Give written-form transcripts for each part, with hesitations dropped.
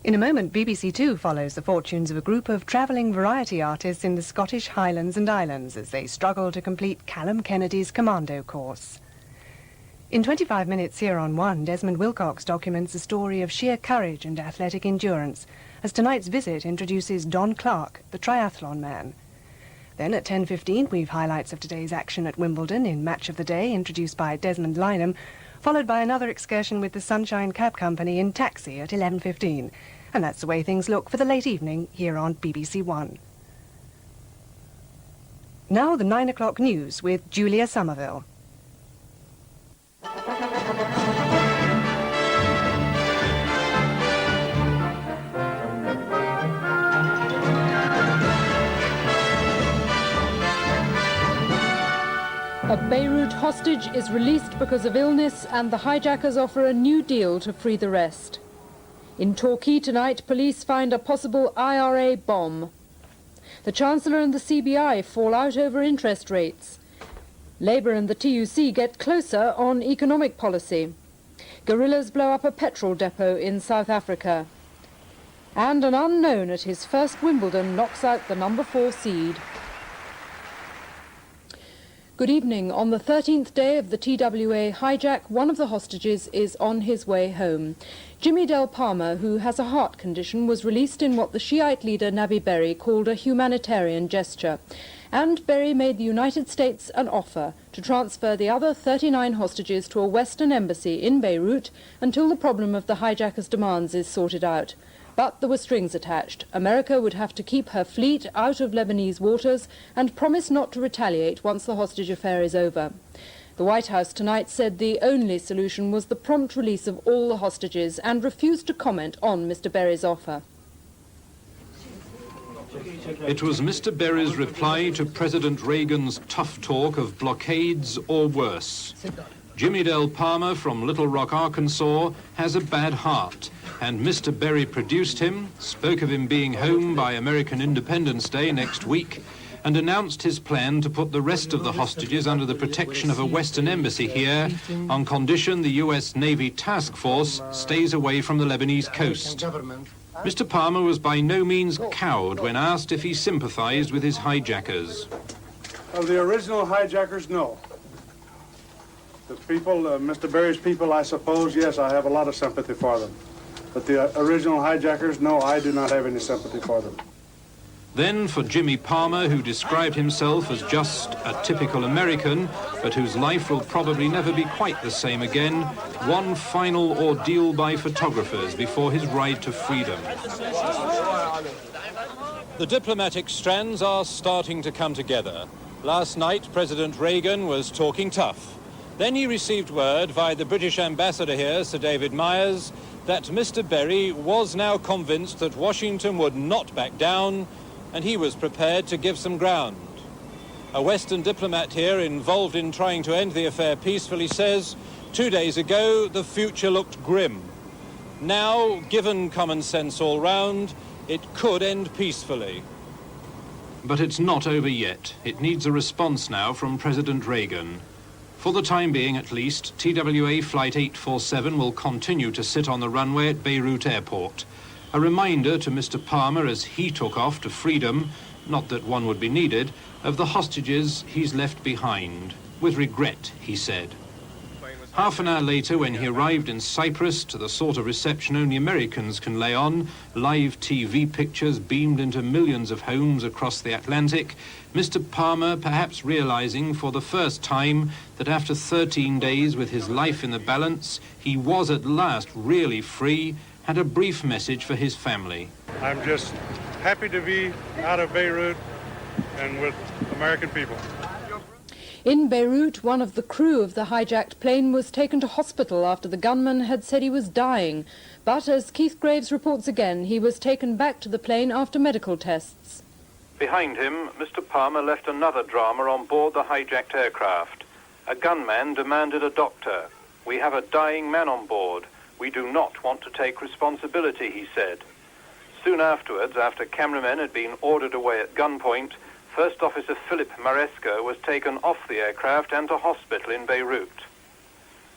In a moment, BBC Two follows the fortunes of a group of travelling variety artists in the Scottish Highlands and Islands as they struggle to complete Callum Kennedy's commando course. In 25 minutes here on One, Desmond Wilcox documents a story of sheer courage and athletic endurance as tonight's visit introduces Don Clark, the triathlon man. Then at 10:15, we've highlights of today's action at Wimbledon in Match of the Day, introduced by Desmond Lynham, followed by another excursion with the Sunshine Cab Company in Taxi at 11:15. And that's the way things look for the late evening here on BBC One. Now the 9 o'clock news with Julia Somerville. A Beirut hostage is released because of illness, and the hijackers offer a new deal to free the rest. In Torquay tonight, police find a possible IRA bomb. The Chancellor and the CBI fall out over interest rates. Labour and the TUC get closer on economic policy. Guerrillas blow up a petrol depot in South Africa. And an unknown at his first Wimbledon knocks out the number 4 seed. Good evening. On the 13th day of the TWA hijack, one of the hostages is on his way home. Jimmy Del Palma, who has a heart condition, was released in what the Shiite leader Nabi Berri called a humanitarian gesture. And Berri made the United States an offer to transfer the other 39 hostages to a Western embassy in Beirut until the problem of the hijackers' demands is sorted out. But there were strings attached. America would have to keep her fleet out of Lebanese waters and promise not to retaliate once the hostage affair is over. The White House tonight said the only solution was the prompt release of all the hostages and refused to comment on Mr. Berri's offer. It was Mr. Berri's reply to President Reagan's tough talk of blockades or worse. Jimmy Del Palma from Little Rock, Arkansas, has a bad heart, and Mr. Berri produced him, spoke of him being home by American Independence Day next week, and announced his plan to put the rest of the hostages under the protection of a Western embassy here on condition the U.S. Navy task force stays away from the Lebanese coast. Mr. Palmer was by no means cowed when asked if he sympathized with his hijackers. Of the original hijackers, no. The people, Mr. Berri's people, I suppose, yes, I have a lot of sympathy for them. But the original hijackers, no, I do not have any sympathy for them. Then for Jimmy Palmer, who described himself as just a typical American, but whose life will probably never be quite the same again, one final ordeal by photographers before his ride to freedom. The diplomatic strands are starting to come together. Last night, President Reagan was talking tough. Then he received word via the British ambassador here, Sir David Myers, that Mr. Berri was now convinced that Washington would not back down, and he was prepared to give some ground. A Western diplomat here involved in trying to end the affair peacefully says, 2 days ago, the future looked grim. Now, given common sense all round, it could end peacefully. But it's not over yet. It needs a response now from President Reagan. For the time being, at least, TWA Flight 847 will continue to sit on the runway at Beirut Airport. A reminder to Mr. Palmer as he took off to freedom, not that one would be needed, of the hostages he's left behind. With regret, he said. Half an hour later, when he arrived in Cyprus to the sort of reception only Americans can lay on, live TV pictures beamed into millions of homes across the Atlantic, Mr. Palmer, perhaps realizing for the first time that after 13 days with his life in the balance, he was at last really free, had a brief message for his family. I'm just happy to be out of Beirut and with American people. In Beirut, one of the crew of the hijacked plane was taken to hospital after the gunman had said he was dying. But as Keith Graves reports again, he was taken back to the plane after medical tests. Behind him, Mr. Palmer left another drama on board the hijacked aircraft. A gunman demanded a doctor. "We have a dying man on board. We do not want to take responsibility," he said. Soon afterwards, after cameramen had been ordered away at gunpoint, First Officer Philip Maresca was taken off the aircraft and to hospital in Beirut.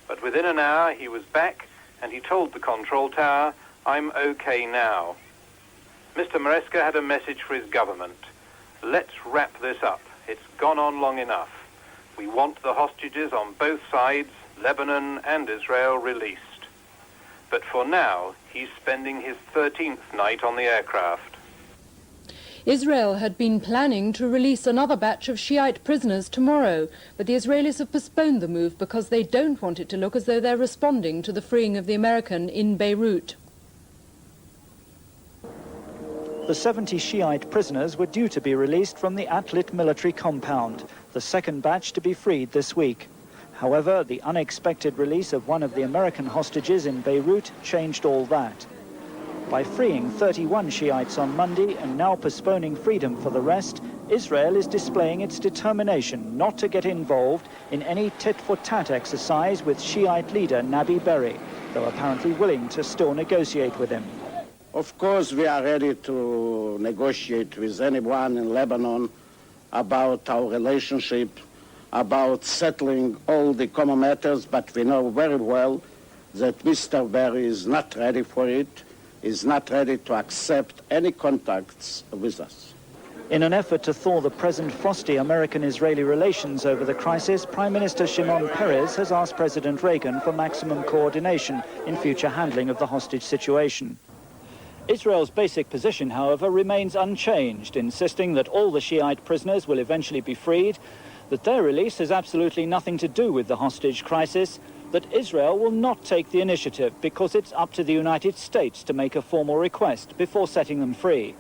But within an hour he was back and he told the control tower I'm okay now. Mr. Maresca had a message for his government. Let's wrap this up. It's gone on long enough. We want the hostages on both sides, Lebanon and Israel, released. But for now, he's spending his 13th night on the aircraft. Israel had been planning to release another batch of Shiite prisoners tomorrow, but the Israelis have postponed the move because they don't want it to look as though they're responding to the freeing of the American in Beirut. The 70 Shiite prisoners were due to be released from the Atlit military compound, the second batch to be freed this week. However, the unexpected release of one of the American hostages in Beirut changed all that. By freeing 31 Shiites on Monday and now postponing freedom for the rest, Israel is displaying its determination not to get involved in any tit-for-tat exercise with Shiite leader Nabi Berri, though apparently willing to still negotiate with him. Of course, we are ready to negotiate with anyone in Lebanon about our relationship, about settling all the common matters, but we know very well that Mr. Berri is not ready for it, is not ready to accept any contacts with us. In an effort to thaw the present frosty American-Israeli relations over the crisis, Prime Minister Shimon Peres has asked President Reagan for maximum coordination in future handling of the hostage situation. Israel's basic position, however, remains unchanged, insisting that all the Shiite prisoners will eventually be freed, that their release has absolutely nothing to do with the hostage crisis, that Israel will not take the initiative because it's up to the United States to make a formal request before setting them free.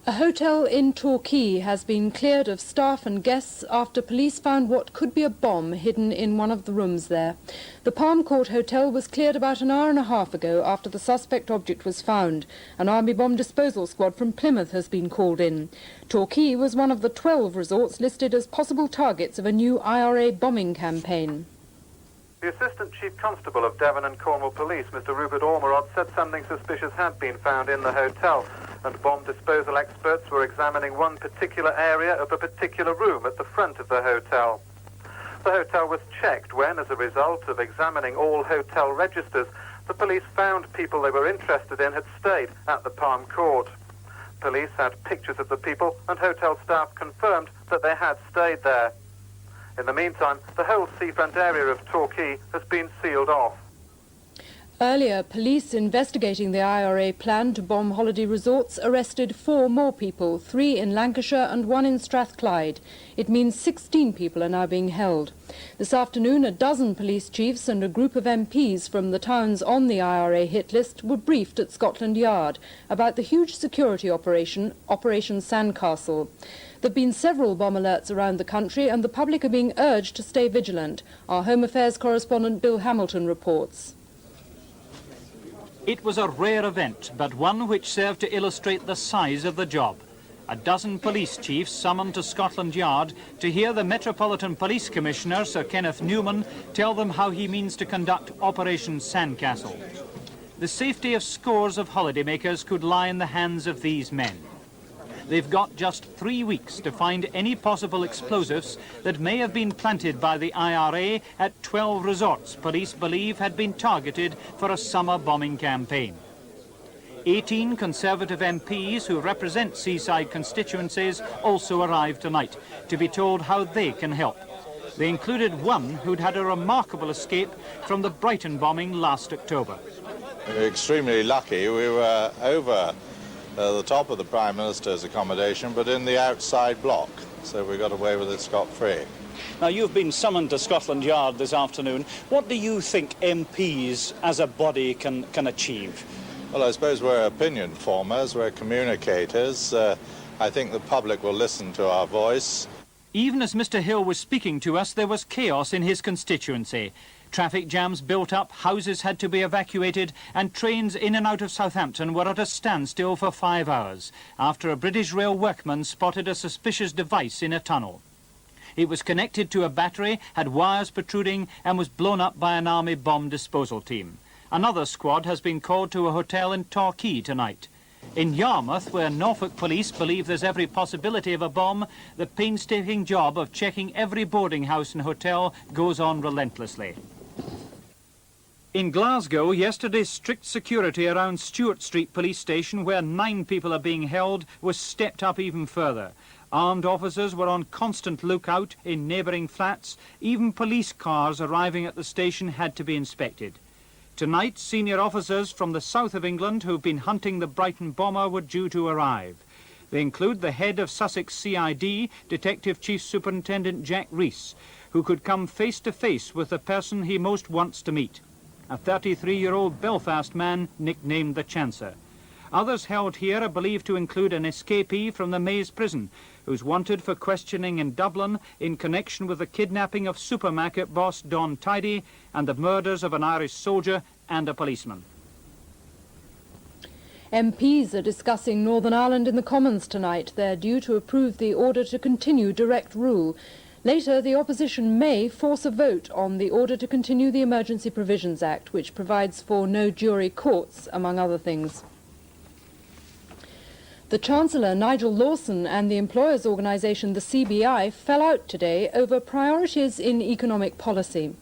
A hotel in Torquay has been cleared of staff and guests after police found what could be a bomb hidden in one of the rooms there. The Palm Court Hotel was cleared about an hour and a half ago after the suspect object was found. An army bomb disposal squad from Plymouth has been called in. Torquay was one of the 12 resorts listed as possible targets of a new IRA bombing campaign. The Assistant Chief Constable of Devon and Cornwall Police, Mr. Rupert Ormerod, said something suspicious had been found in the hotel, and bomb disposal experts were examining one particular area of a particular room at the front of the hotel. The hotel was checked when, as a result of examining all hotel registers, the police found people they were interested in had stayed at the Palm Court. Police had pictures of the people, and hotel staff confirmed that they had stayed there. In the meantime, the whole seafront area of Torquay has been sealed off. Earlier, police investigating the IRA plan to bomb holiday resorts arrested 4 more people, 3 in Lancashire and 1 in Strathclyde. It means 16 people are now being held. This afternoon, a dozen police chiefs and a group of MPs from the towns on the IRA hit list were briefed at Scotland Yard about the huge security Operation Sandcastle. There have been several bomb alerts around the country and the public are being urged to stay vigilant. Our Home Affairs correspondent Bill Hamilton reports. It was a rare event, but one which served to illustrate the size of the job. A dozen police chiefs summoned to Scotland Yard to hear the Metropolitan Police Commissioner, Sir Kenneth Newman, tell them how he means to conduct Operation Sandcastle. The safety of scores of holidaymakers could lie in the hands of these men. They've got just 3 weeks to find any possible explosives that may have been planted by the IRA at 12 resorts police believe had been targeted for a summer bombing campaign. 18 Conservative MPs who represent seaside constituencies also arrived tonight to be told how they can help. They included one who'd had a remarkable escape from the Brighton bombing last October. We were extremely lucky. We were over the top of the Prime Minister's accommodation, but in the outside block, so we got away with it scot-free. Now, you've been summoned to Scotland Yard this afternoon. What do you think MPs as a body can achieve? Well, I suppose we're opinion formers, we're communicators. I think the public will listen to our voice. Even as Mr. Hill was speaking to us, there was chaos in his constituency. Traffic jams built up, houses had to be evacuated, and trains in and out of Southampton were at a standstill for 5 hours after a British rail workman spotted a suspicious device in a tunnel. It was connected to a battery, had wires protruding, and was blown up by an army bomb disposal team. Another squad has been called to a hotel in Torquay tonight. In Yarmouth, where Norfolk police believe there's every possibility of a bomb, the painstaking job of checking every boarding house and hotel goes on relentlessly. In Glasgow, yesterday's strict security around Stewart Street police station, where 9 people are being held, was stepped up even further. Armed officers were on constant lookout in neighbouring flats. Even police cars arriving at the station had to be inspected. Tonight, senior officers from the south of England who've been hunting the Brighton bomber were due to arrive. They include the head of Sussex CID, Detective Chief Superintendent Jack Rees, who could come face to face with the person he most wants to meet, a 33-year-old Belfast man nicknamed the Chancer. Others held here are believed to include an escapee from the Maze prison, who's wanted for questioning in Dublin in connection with the kidnapping of supermarket boss Don Tidy and the murders of an Irish soldier and a policeman. MPs are discussing Northern Ireland in the Commons tonight. They're due to approve the order to continue direct rule. Later, the opposition may force a vote on the order to continue the Emergency Provisions Act, which provides for no jury courts, among other things. The Chancellor, Nigel Lawson, and the employers' organisation, the CBI, fell out today over priorities in economic policy.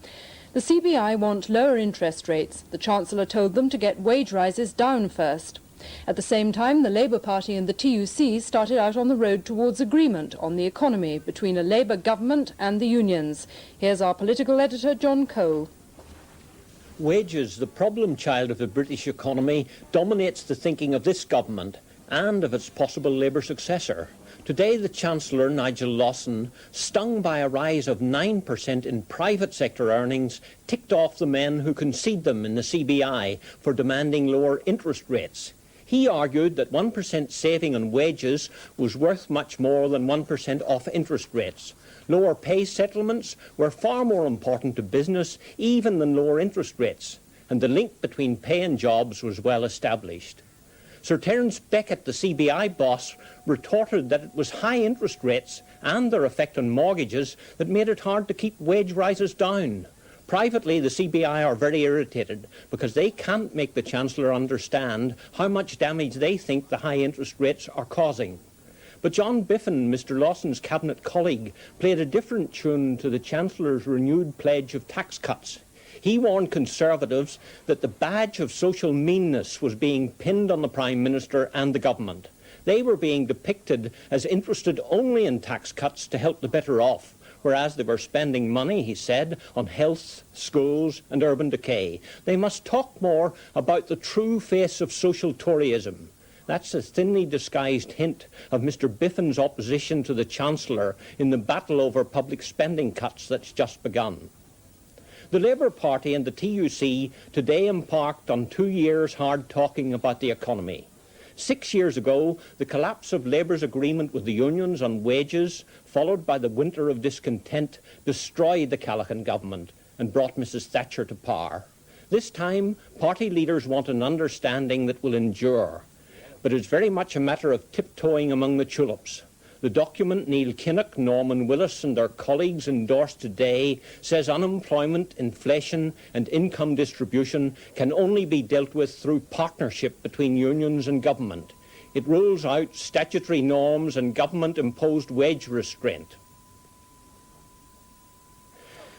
The CBI want lower interest rates. The Chancellor told them to get wage rises down first. At the same time, the Labour Party and the TUC started out on the road towards agreement on the economy between a Labour government and the unions. Here's our political editor, John Cole. Wages, the problem child of the British economy, dominates the thinking of this government and of its possible Labour successor. Today, the Chancellor, Nigel Lawson, stung by a rise of 9% in private sector earnings, ticked off the men who concede them in the CBI for demanding lower interest rates. He argued that 1% saving on wages was worth much more than 1% off interest rates. Lower pay settlements were far more important to business even than lower interest rates, and the link between pay and jobs was well established. Sir Terence Beckett, the CBI boss, retorted that it was high interest rates and their effect on mortgages that made it hard to keep wage rises down. Privately, the CBI are very irritated because they can't make the Chancellor understand how much damage they think the high interest rates are causing. But John Biffen, Mr Lawson's cabinet colleague, played a different tune to the Chancellor's renewed pledge of tax cuts. He warned Conservatives that the badge of social meanness was being pinned on the Prime Minister and the government. They were being depicted as interested only in tax cuts to help the better off, whereas they were spending money, he said, on health, schools and urban decay. They must talk more about the true face of social Toryism. That's a thinly disguised hint of Mr Biffen's opposition to the Chancellor in the battle over public spending cuts that's just begun. The Labour Party and the TUC today embarked on 2 years hard talking about the economy. 6 years ago, the collapse of Labour's agreement with the unions on wages, followed by the winter of discontent, destroyed the Callaghan government and brought Mrs Thatcher to power. This time, party leaders want an understanding that will endure. But it's very much a matter of tiptoeing among the tulips. The document Neil Kinnock, Norman Willis and their colleagues endorsed today says unemployment, inflation and income distribution can only be dealt with through partnership between unions and government. It rules out statutory norms and government-imposed wage restraint.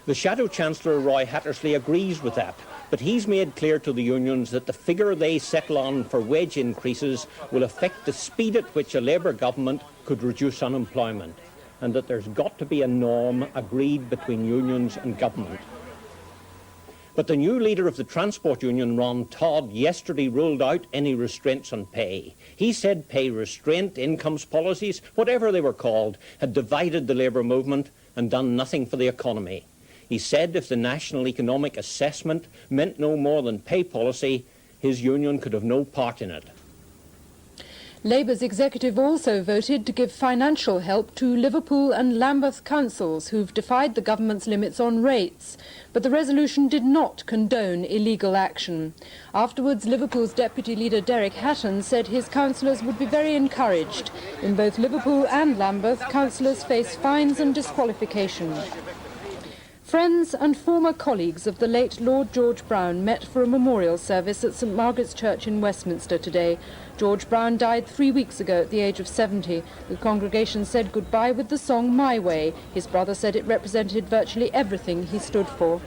The Shadow Chancellor, Roy Hattersley, agrees with that, but he's made clear to the unions that the figure they settle on for wage increases will affect the speed at which a Labour government could reduce unemployment, and that there's got to be a norm agreed between unions and government. But the new leader of the Transport Union, Ron Todd, yesterday ruled out any restraints on pay. He said pay restraint, incomes policies, whatever they were called, had divided the Labour movement and done nothing for the economy. He said if the National Economic Assessment meant no more than pay policy, his union could have no part in it. Labour's executive also voted to give financial help to Liverpool and Lambeth councils who've defied the government's limits on rates. But the resolution did not condone illegal action. Afterwards, Liverpool's deputy leader Derek Hatton said his councillors would be very encouraged. In both Liverpool and Lambeth, councillors face fines and disqualification. Friends and former colleagues of the late Lord George Brown met for a memorial service at St Margaret's Church in Westminster today. George Brown died 3 weeks ago at the age of 70. The congregation said goodbye with the song My Way. His brother said it represented virtually everything he stood for.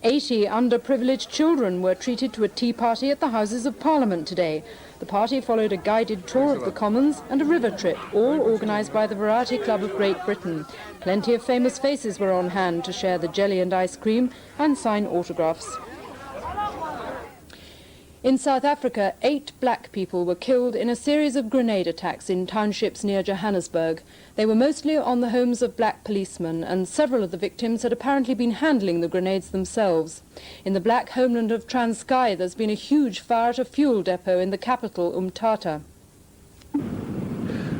80 underprivileged children were treated to a tea party at the Houses of Parliament today. The party followed a guided tour of the Commons and a river trip, all organised by the Variety Club of Great Britain. Plenty of famous faces were on hand to share the jelly and ice cream and sign autographs. In South Africa, 8 black people were killed in a series of grenade attacks in townships near Johannesburg. They were mostly on the homes of black policemen, and several of the victims had apparently been handling the grenades themselves. In the black homeland of Transkei, there's been a huge fire at a fuel depot in the capital, Umtata.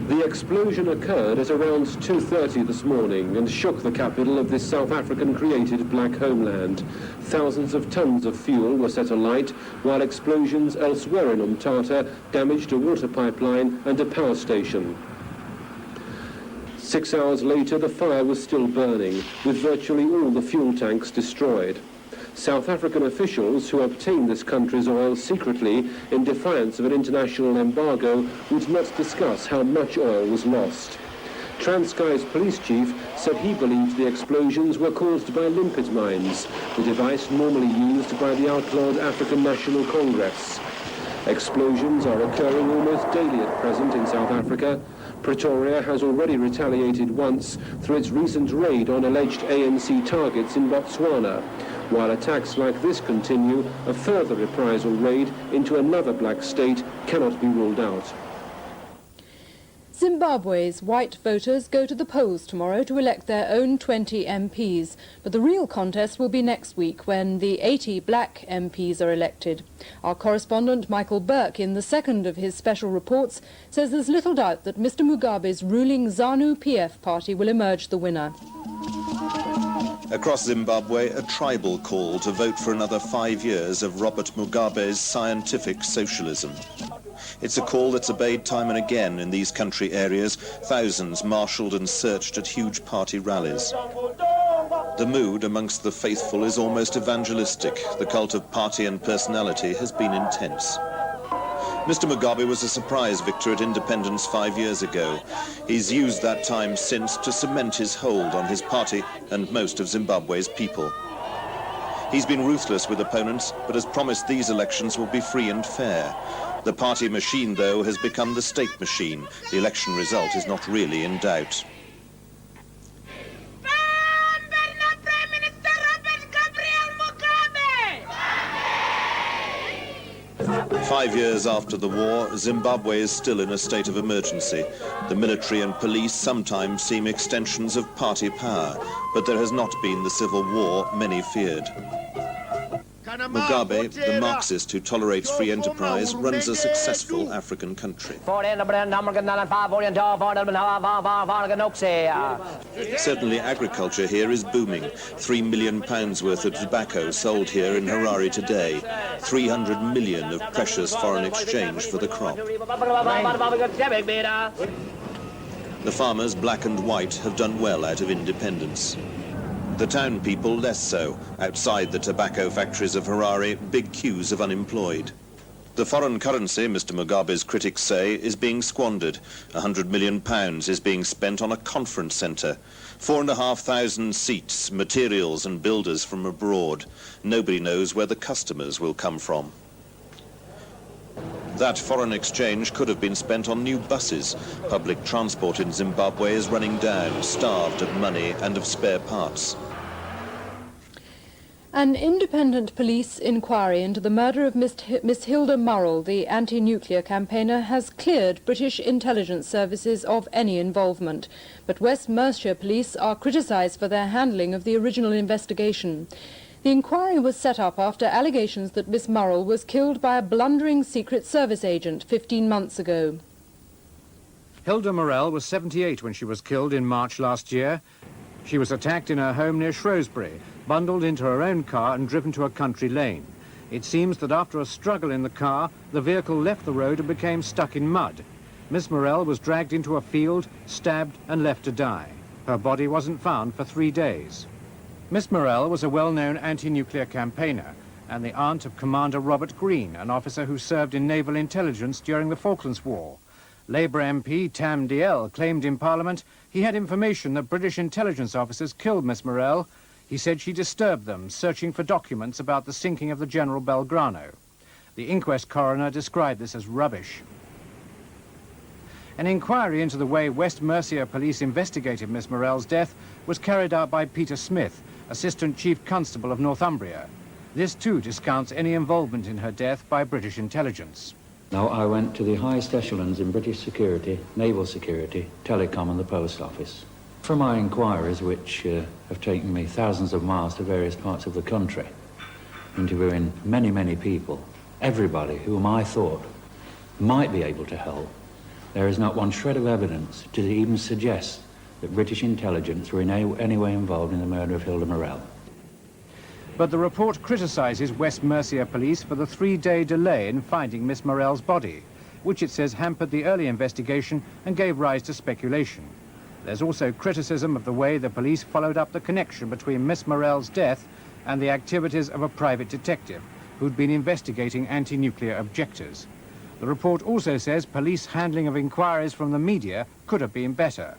The explosion occurred at around 2:30 this morning and shook the capital of this South African-created black homeland. Thousands of tons of fuel were set alight, while explosions elsewhere in Umtata damaged a water pipeline and a power station. 6 hours later, the fire was still burning, with virtually all the fuel tanks destroyed. South African officials who obtained this country's oil secretly in defiance of an international embargo would not discuss how much oil was lost. Transkei's police chief said he believed the explosions were caused by limpet mines, the device normally used by the outlawed African National Congress. Explosions are occurring almost daily at present in South Africa. Pretoria has already retaliated once through its recent raid on alleged ANC targets in Botswana. While attacks like this continue, a further reprisal raid into another black state cannot be ruled out. Zimbabwe's white voters go to the polls tomorrow to elect their own 20 MPs, but the real contest will be next week when the 80 black MPs are elected. Our correspondent Michael Burke, in the second of his special reports, says there's little doubt that Mr Mugabe's ruling ZANU-PF party will emerge the winner. Across Zimbabwe, a tribal call to vote for another 5 years of Robert Mugabe's scientific socialism. It's a call that's obeyed time and again in these country areas, thousands marshalled and searched at huge party rallies. The mood amongst the faithful is almost evangelistic. The cult of party and personality has been intense. Mr Mugabe was a surprise victor at independence 5 years ago. He's used that time since to cement his hold on his party and most of Zimbabwe's people. He's been ruthless with opponents, but has promised these elections will be free and fair. The party machine, though, has become the state machine. The election result is not really in doubt. Five years after the war, Zimbabwe is still in a state of emergency. The military and police sometimes seem extensions of party power, but there has not been the civil war many feared. Mugabe, the Marxist who tolerates free enterprise, runs a successful African country. Certainly agriculture here is booming. £3 million worth of tobacco sold here in Harare today. 300 million of precious foreign exchange for the crop. The farmers, black and white, have done well out of independence. The town people less so. Outside the tobacco factories of Harare, big queues of unemployed. The foreign currency, Mr Mugabe's critics say, is being squandered. £100 million is being spent on a conference centre. 4,500 seats, materials and builders from abroad. Nobody knows where the customers will come from. That foreign exchange could have been spent on new buses. Public transport in Zimbabwe is running down, starved of money and of spare parts. An independent police inquiry into the murder of Miss Hilda Murrell, the anti-nuclear campaigner, has cleared British intelligence services of any involvement. But West Mercia police are criticised for their handling of the original investigation. The inquiry was set up after allegations that Miss Murrell was killed by a blundering Secret Service agent 15 months ago. Hilda Murrell was 78 when she was killed in March last year. She was attacked in her home near Shrewsbury, bundled into her own car and driven to a country lane. It seems that after a struggle in the car, the vehicle left the road and became stuck in mud. Miss Murrell was dragged into a field, stabbed and left to die. Her body wasn't found for 3 days. Miss Murrell was a well-known anti-nuclear campaigner and the aunt of Commander Robert Green, an officer who served in naval intelligence during the Falklands War. Labour MP Tam Diel claimed in Parliament he had information that British intelligence officers killed Miss Murrell. He said she disturbed them, searching for documents about the sinking of the General Belgrano. The inquest coroner described this as rubbish. An inquiry into the way West Mercia police investigated Miss Murrell's death was carried out by Peter Smith, Assistant Chief Constable of Northumbria. This too discounts any involvement in her death by British intelligence. Now, I went to the highest echelons in British security, naval security, telecom and the post office. For my inquiries, which have taken me thousands of miles to various parts of the country, interviewing many, many people, everybody whom I thought might be able to help, there is not one shred of evidence to even suggest that British intelligence were in any way involved in the murder of Hilda Murrell. But the report criticises West Mercia police for the 3-day delay in finding Miss Murrell's body, which it says hampered the early investigation and gave rise to speculation. There's also criticism of the way the police followed up the connection between Miss Murrell's death and the activities of a private detective who'd been investigating anti-nuclear objectors. The report also says police handling of inquiries from the media could have been better.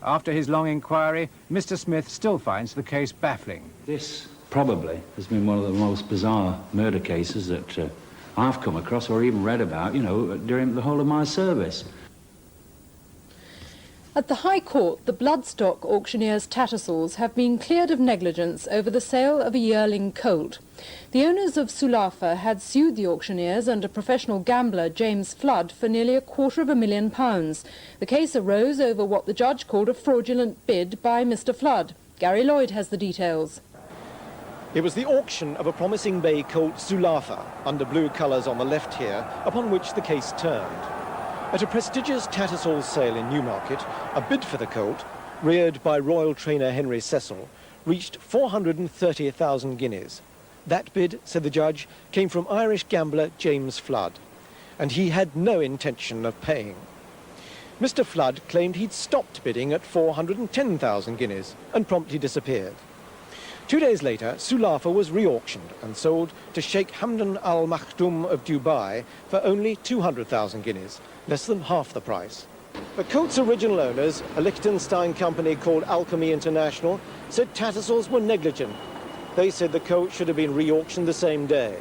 After his long inquiry, Mr. Smith still finds the case baffling. This probably has been one of the most bizarre murder cases that I've come across or even read about, you know, during the whole of my service. At the High Court, the Bloodstock auctioneers Tattersall's have been cleared of negligence over the sale of a yearling colt. The owners of Sulafa had sued the auctioneers and a professional gambler, James Flood, for nearly £250,000. The case arose over what the judge called a fraudulent bid by Mr. Flood. Gary Lloyd has the details. It was the auction of a promising bay colt Sulafa, under blue colours on the left here, upon which the case turned. At a prestigious Tattersall's sale in Newmarket, a bid for the colt, reared by royal trainer Henry Cecil, reached 430,000 guineas. That bid, said the judge, came from Irish gambler James Flood, and he had no intention of paying. Mr. Flood claimed he'd stopped bidding at 410,000 guineas and promptly disappeared. 2 days later, Sulafa was re-auctioned and sold to Sheikh Hamdan Al Maktoum of Dubai for only 200,000 guineas, less than half the price. The colt's original owners, a Liechtenstein company called Alchemy International, said Tattersall's were negligent. They said the colt should have been re-auctioned the same day.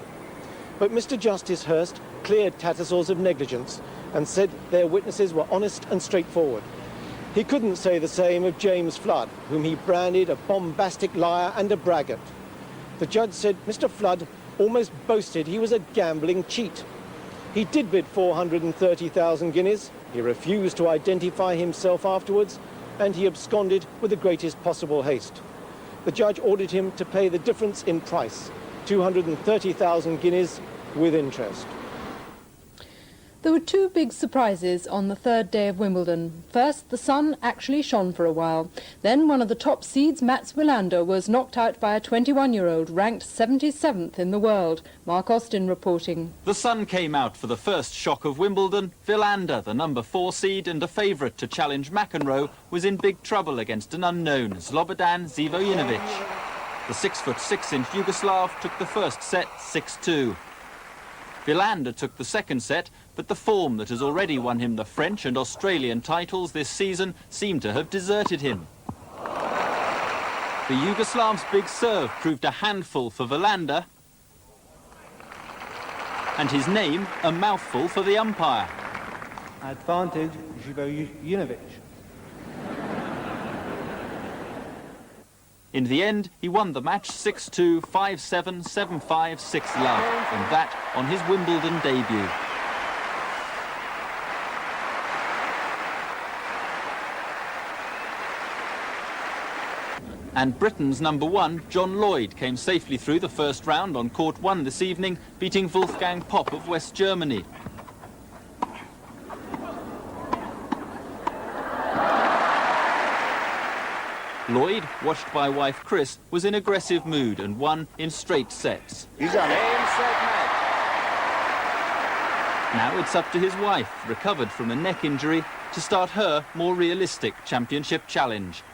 But Mr. Justice Hurst cleared Tattersall's of negligence and said their witnesses were honest and straightforward. He couldn't say the same of James Flood, whom he branded a bombastic liar and a braggart. The judge said Mr. Flood almost boasted he was a gambling cheat. He did bid 430,000 guineas, he refused to identify himself afterwards, and he absconded with the greatest possible haste. The judge ordered him to pay the difference in price, 230,000 guineas with interest. There were two big surprises on the third day of Wimbledon. First, the sun actually shone for a while. Then one of the top seeds, Mats Wilander, was knocked out by a 21-year-old ranked 77th in the world. Mark Austin reporting. The sun came out for the first shock of Wimbledon. Wilander, the number 4 seed and a favourite to challenge McEnroe, was in big trouble against an unknown, Slobodan Živojinovic. The 6'6" Yugoslav took the first set 6-2. Wilander took the second set, but the form that has already won him the French and Australian titles this season seemed to have deserted him. The Yugoslav's big serve proved a handful for Wilander, and his name a mouthful for the umpire. Advantage Živojinovic. In the end, he won the match 6-2, 5-7, 7-5, 6-love, and that on his Wimbledon debut. And Britain's number 1, John Lloyd, came safely through the first round on court 1 this evening, beating Wolfgang Popp of West Germany. Lloyd, watched by wife Chris, was in aggressive mood and won in straight sets. He's on match. Now it's up to his wife, recovered from a neck injury, to start her more realistic championship challenge.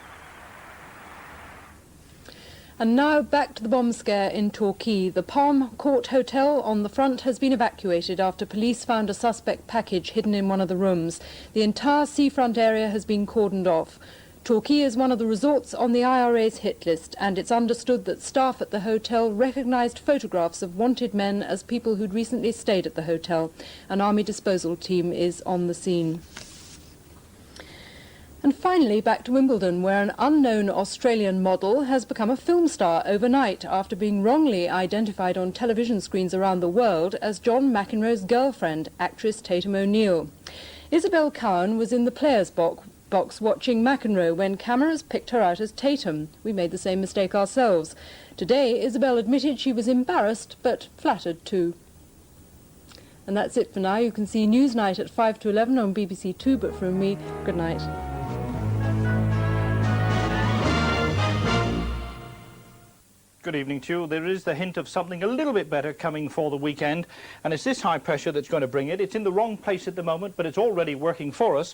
And now back to the bomb scare in Torquay. The Palm Court Hotel on the front has been evacuated after police found a suspect package hidden in one of the rooms. The entire seafront area has been cordoned off. Torquay is one of the resorts on the IRA's hit list, and it's understood that staff at the hotel recognised photographs of wanted men as people who'd recently stayed at the hotel. An army disposal team is on the scene. And finally, back to Wimbledon, where an unknown Australian model has become a film star overnight after being wrongly identified on television screens around the world as John McEnroe's girlfriend, actress Tatum O'Neill. Isabel Cowan was in the players' box watching McEnroe when cameras picked her out as Tatum. We made the same mistake ourselves. Today, Isabel admitted she was embarrassed, but flattered too. And that's it for now. You can see Newsnight at 5 to 11 on BBC Two, but from me, good night. Good evening to you. There is the hint of something a little bit better coming for the weekend, and it's this high pressure that's going to bring it. It's in the wrong place at the moment, but it's already working for us.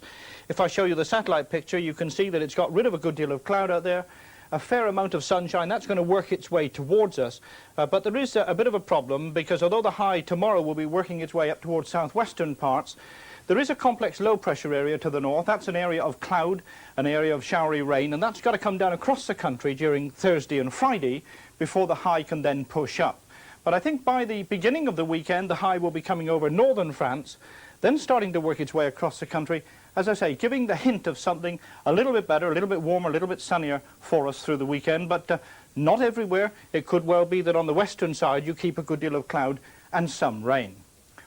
If I show you the satellite picture, you can see that it's got rid of a good deal of cloud out there, a fair amount of sunshine. That's going to work its way towards us. But there is a bit of a problem, because although the high tomorrow will be working its way up towards southwestern parts, there is a complex low-pressure area to the north. That's an area of cloud, an area of showery rain, and that's got to come down across the country during Thursday and Friday before the high can then push up. But I think by the beginning of the weekend, the high will be coming over northern France, then starting to work its way across the country, as I say, giving the hint of something a little bit better, a little bit warmer, a little bit sunnier for us through the weekend. But not everywhere. It could well be that on the western side you keep a good deal of cloud and some rain.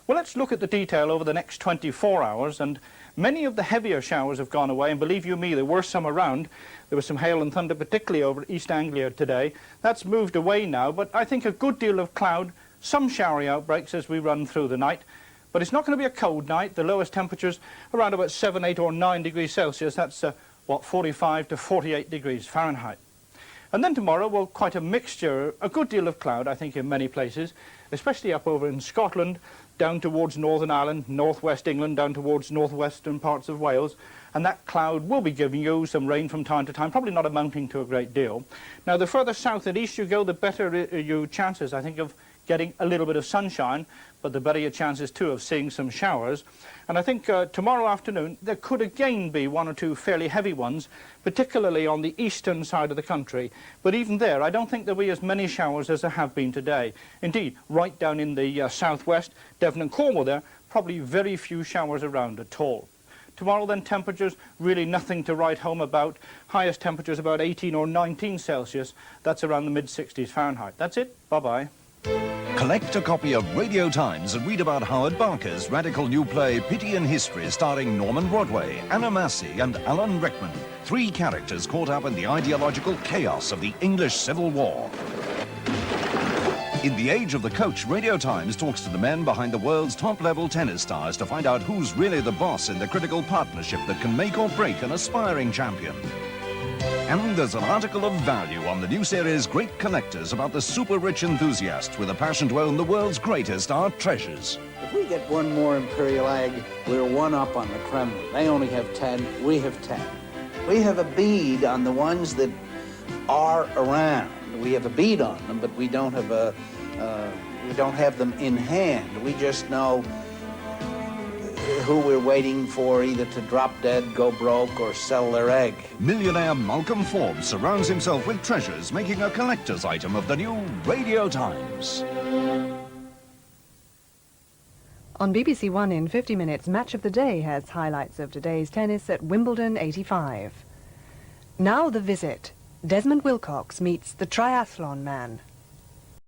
Well, let's look at the detail over the next 24 hours, and many of the heavier showers have gone away, and believe you me, there were some around. There was some hail and thunder, particularly over East Anglia today. That's moved away now, but I think a good deal of cloud, some showery outbreaks as we run through the night. But it's not going to be a cold night. The lowest temperatures around about 7, 8 or 9 degrees Celsius. That's, 45 to 48 degrees Fahrenheit. And then tomorrow, well, quite a mixture, a good deal of cloud, I think, in many places, especially up over in Scotland, down towards Northern Ireland, northwest England, down towards northwestern parts of Wales, and that cloud will be giving you some rain from time to time, probably not amounting to a great deal. Now, the further south and east you go, the better your chances, I think, of getting a little bit of sunshine, but the better your chances, too, of seeing some showers. And I think tomorrow afternoon there could again be 1 or 2 fairly heavy ones, particularly on the eastern side of the country. But even there, I don't think there'll be as many showers as there have been today. Indeed, right down in the southwest, Devon and Cornwall there, probably very few showers around at all. Tomorrow then, temperatures really nothing to write home about. Highest temperatures about 18 or 19 Celsius. That's around the mid-60s Fahrenheit. That's it. Bye-bye. Collect a copy of Radio Times and read about Howard Barker's radical new play, Pity in History, starring Norman Broadway, Anna Massey and Alan Rickman. 3 characters caught up in the ideological chaos of the English Civil War. In the age of the coach, Radio Times talks to the men behind the world's top-level tennis stars to find out who's really the boss in the critical partnership that can make or break an aspiring champion. And there's an article of value on the new series Great Collectors about the super-rich enthusiasts with a passion to own the world's greatest art treasures. If we get one more Imperial egg, we're 1 up on the Kremlin. They only have 10, we have 10. We have a bead on the ones that are around. We have a bead on them, but we don't have we don't have them in hand. We just know who we're waiting for either to drop dead, go broke, or sell their egg. Millionaire Malcolm Forbes surrounds himself with treasures, making a collector's item of the new Radio Times. On BBC One in 50 Minutes, Match of the Day has highlights of today's tennis at Wimbledon 85. Now The Visit. Desmond Wilcox meets the triathlon man.